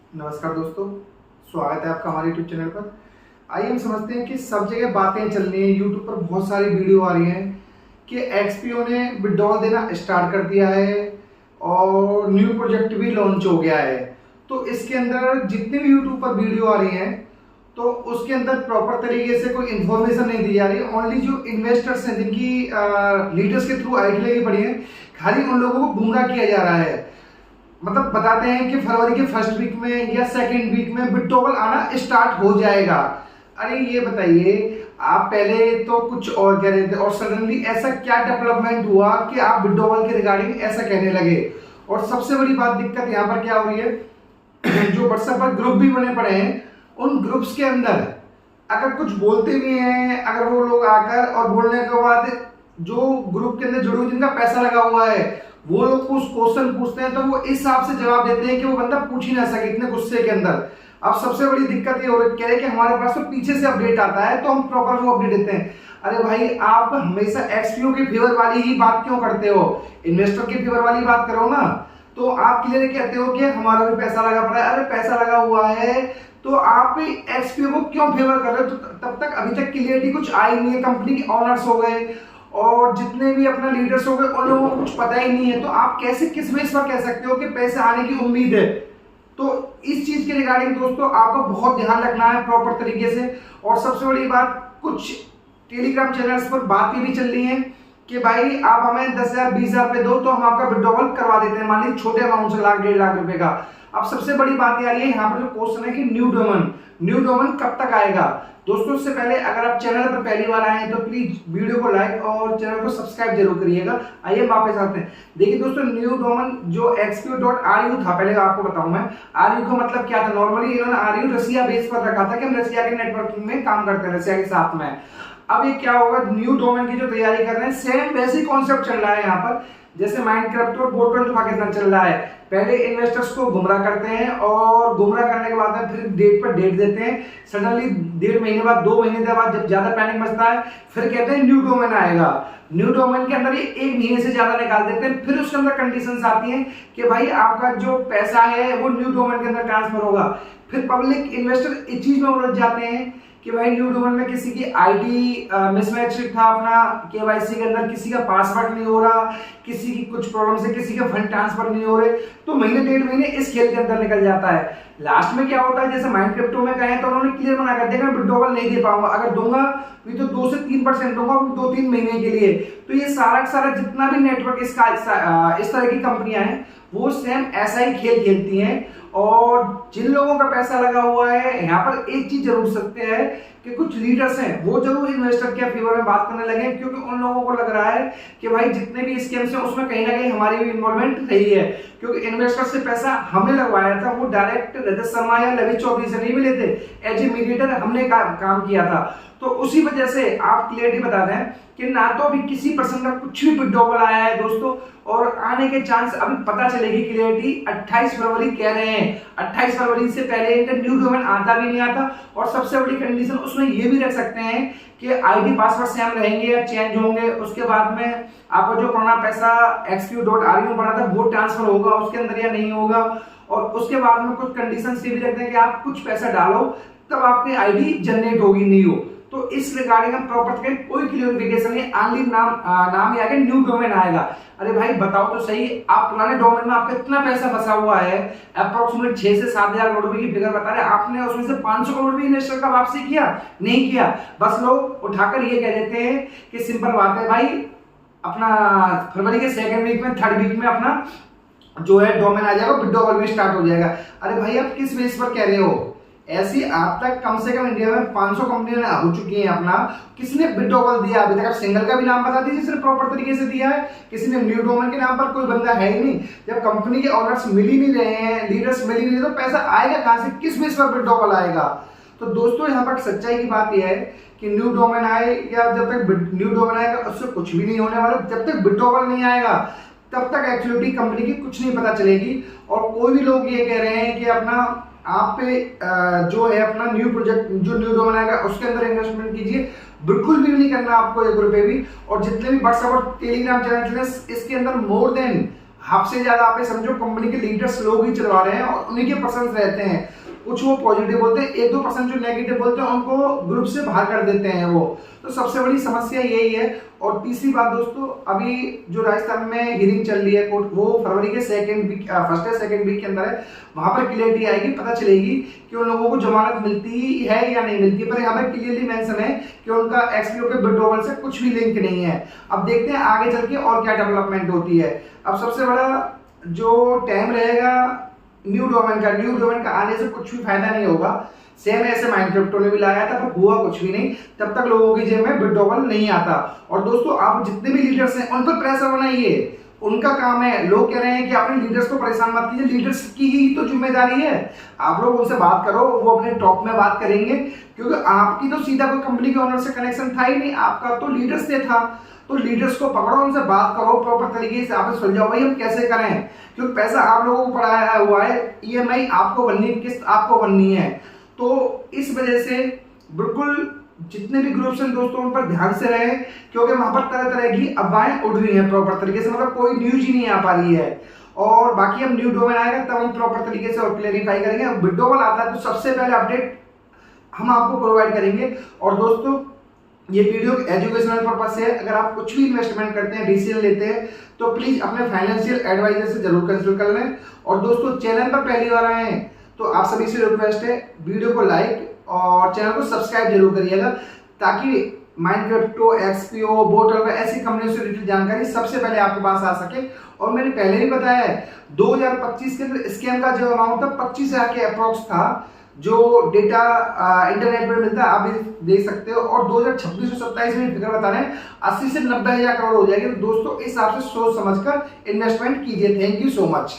नमस्कार दोस्तों, स्वागत है आपका हमारे यूट्यूब चैनल पर। आइए हम समझते हैं कि सब जगह बातें चल रही हैं, यूट्यूब पर बहुत सारी वीडियो आ रही हैं कि एक्सपीओ ने विड्रॉल देना स्टार्ट कर दिया है और न्यू प्रोजेक्ट भी लॉन्च हो गया है। तो इसके अंदर जितनी भी यूट्यूब पर वीडियो आ रही हैं तो उसके अंदर प्रॉपर तरीके से कोई इन्फॉर्मेशन नहीं दी जा रही। ओनली जो इन्वेस्टर्स हैं जिनकी लीडर्स के थ्रू आईडी लगी पड़ी है, खाली उन लोगों को गुमराह किया जा रहा है। मतलब बताते हैं कि फरवरी के फर्स्ट वीक में या सेकंड वीक में विड्रॉवल आना स्टार्ट हो जाएगा। अरे ये बताइए, आप पहले तो कुछ और कह रहे थे और सडनली ऐसा क्या डेवलपमेंट हुआ कि आप विड्रॉवल के रिगार्डिंग ऐसा कहने लगे। और सबसे बड़ी बात दिक्कत यहाँ पर क्या हो रही है, जो व्हाट्सएप पर ग्रुप भी बने पड़े हैं, उन ग्रुप्स के अंदर अगर कुछ बोलते भी हैं, अगर वो लोग आकर और बोलने के बाद जो ग्रुप के अंदर जुड़े हुए जिनका पैसा लगा हुआ है वो लोग कुछ क्वेश्चन पूछते हैं तो वो इस हिसाब से जवाब देते हैं कि वो बंदा पूछ ही ना सके, इतने गुस्से के अंदर। अब सबसे बड़ी दिक्कत ये हो रही है कि हमारे पास तो पीछे से अपडेट आता है तो हम प्रॉपर वो अपडेट देते हैं। अरे भाई, आप हमेशा एक्सपीओ के फेवर वाली ही बात क्यों करते हो? इन्वेस्टर के फेवर वाली बात करो ना। तो आप क्लियर कहते हो कि हमारा भी पैसा लगा पड़ा है। अरे पैसा लगा हुआ है तो आप एक्सपीओ को क्यों फेवर कर रहे हो? तो तब तक अभी तक क्लियरिटी कुछ आई नहीं है। कंपनी के ऑनर्स हो गए और जितने भी अपना लीडर्स हो गए, उन लोगों को कुछ पता ही नहीं है। तो आप कैसे किस बेस पर कह सकते हो कि पैसे आने की उम्मीद है? तो इस चीज के रिगार्डिंग दोस्तों आपको बहुत ध्यान रखना है प्रॉपर तरीके से। और सबसे बड़ी बात, कुछ टेलीग्राम चैनल्स पर बातें भी चल रही हैं कि भाई आप हमें 10,000 20,000 रुपए दो तो हम आपका विड्रॉवल करवा देते हैं, मान लीजिए छोटे अमाउंट से, लाख 1.5 लाख रुपए का। अब सबसे बड़ी बात ये आ रही है यहाँ पर जो क्वेश्चन है कि न्यू डोमेन कब तक आएगा। दोस्तों उससे पहले अगर आप चैनल पर पहली बार आए हैं तो प्लीज वीडियो को लाइक और चैनल को सब्सक्राइब जरूर करिएगा। आइए वापस आते हैं। देखिए दोस्तों, न्यू डोमेन जो xpo.ru था, पहले आपको बताऊं मैं, आरयू का मतलब क्या था। नॉर्मली इन्होंने आरयू रसिया बेस पर रखा था कि हम रसिया के नेटवर्किंग में काम करते हैं, रसिया के साथ में। अब ये क्या होगा, न्यू डोमेन की जो तैयारी कर रहे हैं, सेम वैसी कॉन्सेप्ट चल रहा है यहाँ पर जैसे माइनक्राफ्ट और बोट पाकिस्तान चल रहा है। पहले इन्वेस्टर्स को गुमराह करते हैं और गुमराह करने के बाद में फिर डेट पर डेट देते हैं। सडनली 1.5 महीने बाद, 2 महीने के बाद जब ज्यादा पैनिक मचता है, फिर कहते हैं न्यू डोमेन आएगा। न्यू डोमेन के अंदर ये 1 महीने से ज्यादा निकाल देते हैं। फिर उसके अंदर कंडीशंस आती हैं कि भाई आपका जो पैसा है वो न्यू डोमेन के अंदर ट्रांसफर होगा। फिर पब्लिक इन्वेस्टर इस चीज में उलझ जाते हैं कि भाई न्यू डोमेन में किसी की आईडी मिसमैच था, अपना केवाईसी के अंदर किसी का पासवर्ड नहीं हो रहा, किसी की कुछ प्रॉब्लम से किसी के फंड ट्रांसफर नहीं हो रहे, तो महीने 1.5 महीने इस खेल के अंदर निकल जाता है। लास्ट में क्या होता है, जैसे माइनक्राफ्ट में कहे तो उन्होंने क्लियर मना कर दिया, विड्रॉवल नहीं दे पाऊंगा, अगर दूंगा भी तो 2 से 3% दूंगा 2-3 महीने के लिए। तो ये सारा जितना भी नेटवर्क इसका इस तरह की कंपनियां हैं वो सेम ऐसा ही खेल खेलती हैं। और जिन लोगों का पैसा लगा हुआ है, यहाँ पर एक चीज जरूर सकते हैं कि कुछ लीडर्स हैं वो जरूर इन्वेस्टर के फेवर में बात करने लगे, क्योंकि उन लोगों को लग रहा है कि भाई जितने भी स्कैम्स हैं उसमें कहीं ना कहीं हमारी भी इन्वॉल्वमेंट रही है। क्योंकि इन्वेस्टर से पैसा हमने लगवाया था, वो डायरेक्ट रजत शर्मा या ललित चौधरी से नहीं मिले थे, एज ए मीडिएटर हमने काम किया था। तो उसी वजह से आप क्लियरली बता दें कि ना तो अभी किसी पर्सन का कुछ भी विड्रॉवल आया है दोस्तों, और आने के चांस अभी पता चलेगी क्लियरिटी। 28 फरवरी कह रहे हैं, 28 फरवरी से पहले इनका न्यू डोमेन आता भी नहीं आता। और सबसे बड़ी कंडीशन उसमें ये भी रख सकते हैं कि आईडी पासवर्ड सेम रहेंगे या चेंज होंगे। उसके बाद में आपका जो पुराना पैसा xpo.ru में बना था वो ट्रांसफर होगा उसके अंदर या नहीं होगा। और उसके बाद में कुछ कंडीशन ये भी रखते हैं कि आप कुछ पैसा डालो तब आपकी आईडी जनरेट होगी, नहीं हो। तो इस रिगार्डिंग हम प्रॉपर कोई क्लियरिफिकेशन नहीं, ऑनली नाम ही आएगा, न्यू डोमेन आएगा। अरे भाई बताओ तो सही, आप पुराने डोमेन में आपका इतना पैसा फंसा हुआ है, अप्रोक्सीमेट 6 से 7,000 करोड़ रुपए की फिगर बता रहे, आपने उसमें से 500 करोड़ भी इन्वेस्टर का वापसी किया नहीं किया। बस लोग उठाकर ये कह देते हैं कि सिंपल बात है भाई, अपना फरवरी के सेकंड वीक में, थर्ड वीक में अपना जो है डोमेन आ जाएगा, विड्रॉवल भी स्टार्ट हो जाएगा। अरे भाई आप किस बेस पर कह रहे हो? ऐसी आप तक कम से कम इंडिया में 500 कंपनियां हो चुकी हैं अपना, किसने विड्रॉवल दिया अभी तक? आप सिंगल का भी नाम बता दीजिए जिसने प्रॉपर तरीके से दिया है। किसी ने न्यू डोमेन के नाम पर कोई बंदा है ही नहीं। जब कंपनी के ऑनर्स मिल ही नहीं रहे हैं, लीडर्स मिल ही नहीं रहे, तो पैसा आएगा कहां से? किस बेस पर विड्रॉवल आएगा? तो दोस्तों यहाँ पर सच्चाई की बात यह है कि न्यू डोमेन आए या जब तक न्यू डोमेन आएगा उससे कुछ भी नहीं होने वाला। जब तक विड्रॉवल नहीं आएगा तब तक एक्चुअली कंपनी की कुछ नहीं पता चलेगी। और कोई भी लोग ये कह रहे हैं कि अपना आप पे जो है अपना न्यू प्रोजेक्ट जो न्यू डोमेन आएगा उसके अंदर इन्वेस्टमेंट कीजिए, बिल्कुल भी नहीं करना आपको 1 रुपए भी। और जितने भी व्हाट्सएप और टेलीग्राम चैनल हैं इसके अंदर मोर देन आपसे ज्यादा आप समझो कंपनी के लीडर्स लोग ही चलवा रहे हैं और उन्हीं के पर्सन रहते हैं। कुछ वो पॉजिटिव बोलते हैं, 1-2% जो नेगेटिव बोलते हैं उनको ग्रुप से बाहर कर देते हैं वो। तो सबसे बड़ी समस्या यही है। और तीसरी बात दोस्तों, अभी जो राजस्थान में हियरिंग चल रही है कोर्ट, वो फरवरी के फर्स्ट या सेकंड वीक के अंदर है। वहां पर क्लियरिटी आएगी, पता चलेगी कि उन लोगों को जमानत मिलती है या नहीं मिलती। पर यहाँ पर क्लियरली मेंशन है कि उनका एक्सपीओ के विड्रॉवल से कुछ भी लिंक नहीं है। अब देखते हैं आगे चल के और क्या डेवलपमेंट होती है। अब सबसे बड़ा जो टाइम रहेगा न्यू डोमेन का आने से कुछ भी फायदा नहीं होगा। सेम ऐसे माइनक्राफ्ट ने भी लाया था, पर हुआ कुछ भी नहीं। तब तक लोगों की जेब में विड्रॉवल नहीं आता। और दोस्तों, आप जितने भी लीडर्स हैं उन पर प्रेशर बनाइए, उनका काम है। लोग कह रहे हैं कि अपने लीडर्स को परेशान मत कीजिए, लीडर्स की ही तो जिम्मेदारी है। आप लोग उनसे बात करो, वो अपने टॉप में बात करेंगे, क्योंकि आपकी तो सीधा कोई कंपनी के ओनर से कनेक्शन था ही नहीं, आपका तो लीडर्स से था। तो लीडर्स को पकड़ो, उनसे बात करो, प्रॉपर तरीके से आप सुलझाओ भाई हम कैसे करें, क्योंकि पैसा आप लोगों को पड़ाया हुआ है, ईएमआई आपको बननी है, किस्त आपको बननी है। तो इस वजह से बिल्कुल जितने भी ग्रुप्स हैं दोस्तों, उन पर ध्यान से रहे, क्योंकि वहां पर तरह तरह की अफवाहें उड़ रही हैं प्रॉपर तरीके से, मतलब कोई न्यूज ही नहीं आ पा रही है। और बाकी हम न्यू डोमेन आएगा तब हम प्रॉपर तरीके से और क्लेरिफाई करेंगे। अब विड्रॉवल आता है तो सबसे पहले अपडेट हम आपको प्रोवाइड करेंगे। और दोस्तों, ये वीडियो एजुकेशनल पर्पस से है। अगर आप कुछ भी इन्वेस्टमेंट करते हैं, डिसीजन लेते हैं, तो प्लीज अपने फाइनेंशियल एडवाइजर से जरूर कंसल्ट कर लें। और दोस्तों, चैनल पर पहली बार आए हैं तो आप सभी से रिक्वेस्ट है, वीडियो को लाइक और चैनल को सब्सक्राइब जरूर करिएगा, ताकि माइनक्राफ्टो, एक्सपीओ, बोटल ऐसी कंपनियों से रिलेटेड जानकारी सबसे पहले आपके पास आ सके। और मैंने पहले ही बताया है 2025 के अंदर स्कैम का जो अमाउंट था 25,000 के अप्रोक्स था, जो डेटा इंटरनेट पर मिलता है, आप भी देख सकते हो। और 2026 और 27 में फिगर बता रहे हैं 80 से 90,000 करोड़ हो जाएगी। तो दोस्तों, इस हिसाब से सोच समझकर इन्वेस्टमेंट कीजिए। Thank you so much.